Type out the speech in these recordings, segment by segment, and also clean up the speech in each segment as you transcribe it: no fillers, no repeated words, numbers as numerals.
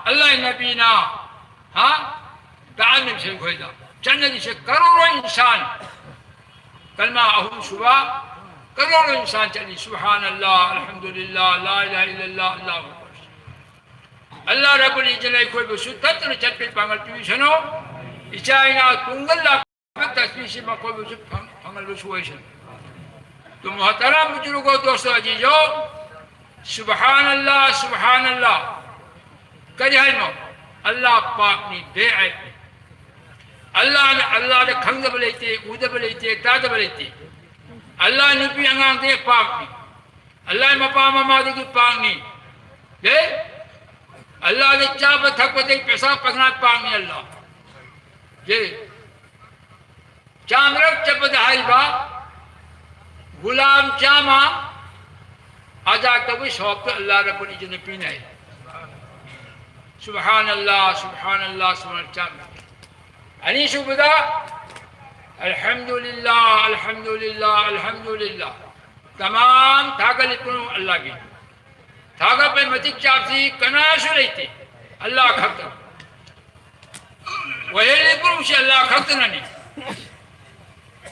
اللہ نبینا ہاں تعلیم سے کھوئے دا جنت سے کروڑوں انسان کلمہ اہم شبہ کروڑوں انسان چلی سبحان اللہ الحمدللہ لا الہ الا اللہ اللہ اکبر اللہ رب العزت کوئی بسو تتر چپی پانگل پیشنو اچائینا تنگل لا تسبیح سے کوئی بسو پانگل بسو ایشن تو محترم بزرگوں دوستو عزیزو سبحان اللہ کجھائی مو اللہ پاک نی بے عیب اللہ نے کھنگ بلیتے اود بلیتے داد بلیتے اللہ نے بھی انگان دے پاک نی اللہ مقام مادی کی پاک نی دے اللہ نے چاپ تھک دے پیسہ پکنا پاک نی اللہ دے چامرک چپ دہائی با غلام چاما آجا کبھی شوق تو اللہ رب العزت نے پینا ہے سبحان اللہ سبحان چاما انیشو بدا الحمدللہ تمام تھاگل اتنو اللہ کی تھاگا پہ متک چاپسی کناشو لیتے اللہ کھکتا وہیلی پرمشی اللہ کھکتا نانی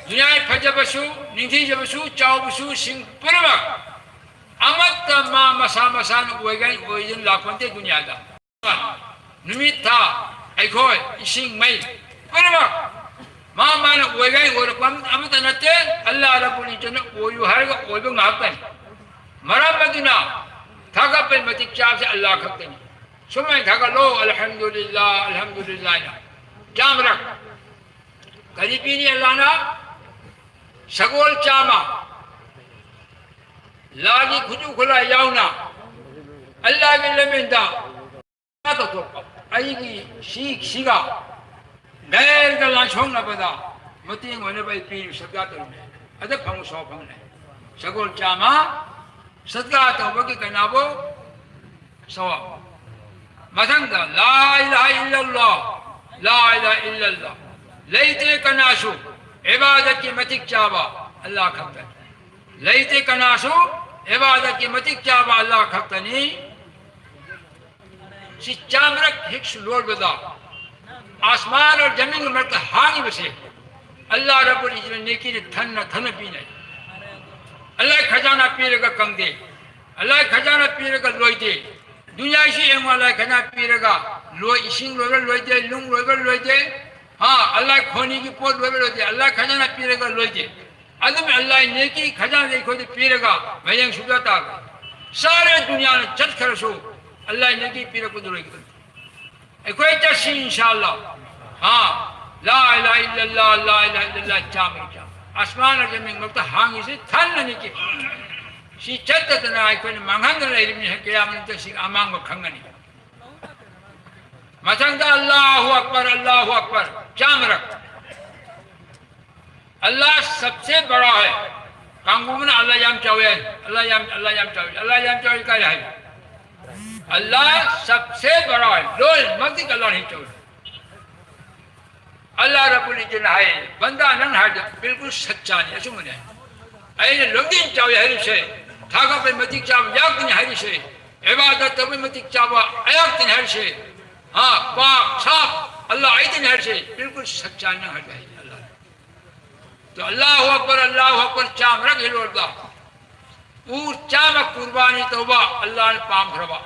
دنیا پھجا بسو نیدھی جبسو چاو بسو سنگ پرمک امت ما مسان اویجن لاکھونتے دنیا دا نمید تھا ایکھوئی اسنگ مئی پرمک ما مانا اویجن ورکوام امت نتے اللہ رب العزت اویو ہرگا اویو ناکتن مرام مدینہ تھاگا پر متک چاپ سے اللہ کھکتنی سمیں تھاگا لو الحمدللہ جام رکھ قریبینی اللہ نا سگول چاما لالی کھجو کھلا یاونا اللہ کے لمندہ ایگی شیک شیگا غیر کا لانچھونگ نہ پدا متینگ ہونے پر پیر صدقہ ترنے ادھر پھنگو سو پھنگنے سگول چاما صدقہ تو بکی کنابو سوا مدنگ دا لا الہ الا اللہ لیتے کناشو عبادت کی متک چاوا اللہ کھکتا لیتے کناشو عبادت کی متک چاوا اللہ کھکتا نہیں سی چامرک ہکس لوڑ بدا آسمان اور زمین میں مرکہ ہانی بسے اللہ رب العزت نیکی نے تھن پینے اللہ خزانہ پیرے گا کنگ دے اللہ خزانہ پیرے گا لوئی دے دنیا اسی ایم اللہ خزانہ پیرے گا لوئی اسنگ لوئی دے لنگ لوئی دے ہاں اللہ کھونی کی پوٹ لوئی دے اللہ خزانہ پیرے گا لوئی دے عدم اللہ نیکی خزانہ دیکھو دے پیرے گا بھائیاں شبہ تا سارے دنیا نے چت کرسو اللہ نیکی پیرے کو دلوئی کرتے کوئی چرسی انشاءاللہ ہاں لا الہ الا اللہ چامر آسمان اور زمین ملتا ہانگی سے تھل نہ نکی سی چلتا تنا آئی کوئی مانگھنگ اللہ علم ہے قیامت تا سی آمانگ و کھنگنی مثلا اللہ اکبر چامر اللہ سب سے بڑا ہے کانگومن اللہ یام چاوئے اللہ یام چاوئے کا ہے اللہ سب سے بڑا ہے لول مقدق اللہ نہیں چاہے اللہ رب العزت ہے بندہ نن ہے بالکل سچا نہیں ایسے منے این لوگین چاہے ہری سے تھاگا پہ متک چاہے یاک نہیں ہری سے عبادت پہ متک چاہے ایاک نہیں ہری سے ہاں پاک صاف اللہ عید نہیں ہری سے بالکل سچا نہیں ہری اللہ تو اللہ اکبر چام رکھ ہلوڑ دا اور چامک قربانی توبہ اللہ نے پام گھربا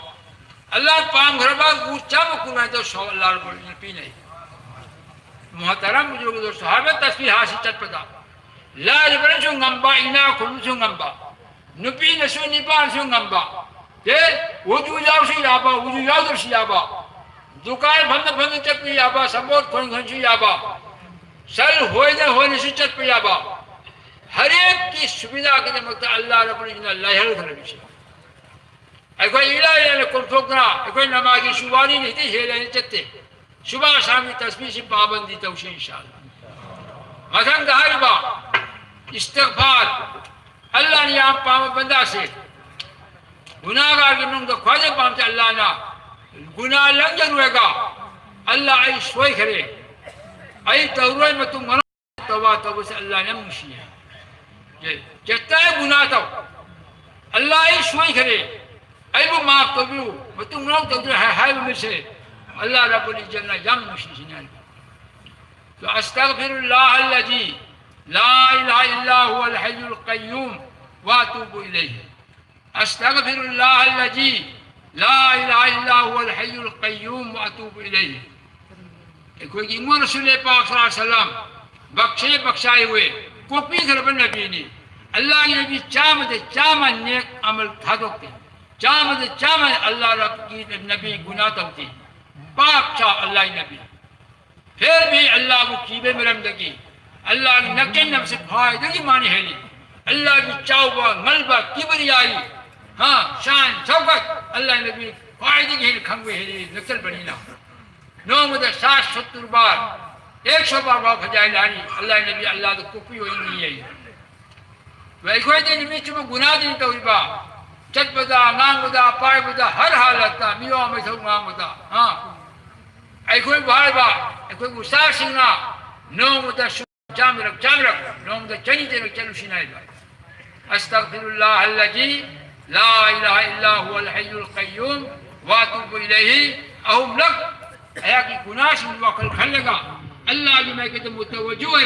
اللہ پام گھربا اور چامک قربانی تو سو اللہ رب العزت پی نہیں محترم بزرگ دوست صحابہ تصویر حاصل چت پتا لا جبرن سو غمبا اینا کھلو سو غمبا نپی نسو نیپان سو غمبا کہ وجو جاو سی یابا وجو یادر سی یابا دکان بھند چت پی یابا سبوت کھن کھن سی یابا سل ہوئے دے ہوئے نسی چت پی یابا ہر ایک کی سبیدہ کے مقتل اللہ رب العزت اللہ حل کھنے بھی سی کوئی الہی نے کن فکرہ کوئی نمازی شواری نہیں تھی ہیلے نہیں چتے صبح شامی تسبیح سے پابندی توشی انشاءاللہ مثلا دہائی با استغفار اللہ نے یہاں پام بندہ سے گناہگار کے منگ خواجہ پام سے اللہ نا گناہ لنگن ہوئے گا اللہ ای سوئی کرے ای توروئی میں تم گناہ توبہ سے اللہ نے مشی ہے جتا ہے گناہ تو اللہ ای سوئی کرے aibu maaf tobiu betung nong tobiu hai mise Allah Rabbul Jannah yang muslimin to astaghfirullah alladhi la ilaha illa huwa al-hayyul qayyum wa atubu ilayhi astaghfirullah alladhi la ilaha illa huwa al-hayyul qayyum wa atubu ilayhi کوئی ایمان رسول پاک صلی اللہ علیہ وسلم بخشے بخشائے ہوئے copy رب نبی نے اللہ کے نبی چام نیک عمل تھا دوتے چام اللہ رب کی نبی گناہ توتی پاک چاہ اللہ نبی پھر بھی اللہ کو کیبے میں رمدگی اللہ کی نکن نفس سے فائدہ کی معنی ہے لی اللہ کی چاہوہ غلبہ کبریائی ہاں شان شوکت اللہ نبی فائدہ کی کھنگوے ہے لی نکل بنی نہ نو مدر 60-70 بار 100 بار واقع جائے لاری اللہ نبی اللہ تو کپی ہوئی نہیں ہے وہ ایک ہوئے نبی چمہ گناہ دیں توریبا چت بدا نام بدا پائے بدا ہر حالتا میوہ میں تھو نام بدا ہاں ایک ہوئے بھائی با ایک ہوئے گسار سنگا نو مدر جام رکھ نو مدر چنی دے رکھ چلو شنائی با استغفر اللہ اللذی لا الہ الا هو الحی القیوم واتوب الیہ اہم لک ایا کی گناہ سے وقل کھل لگا اللہ جو میں کہتے متوجہ ہے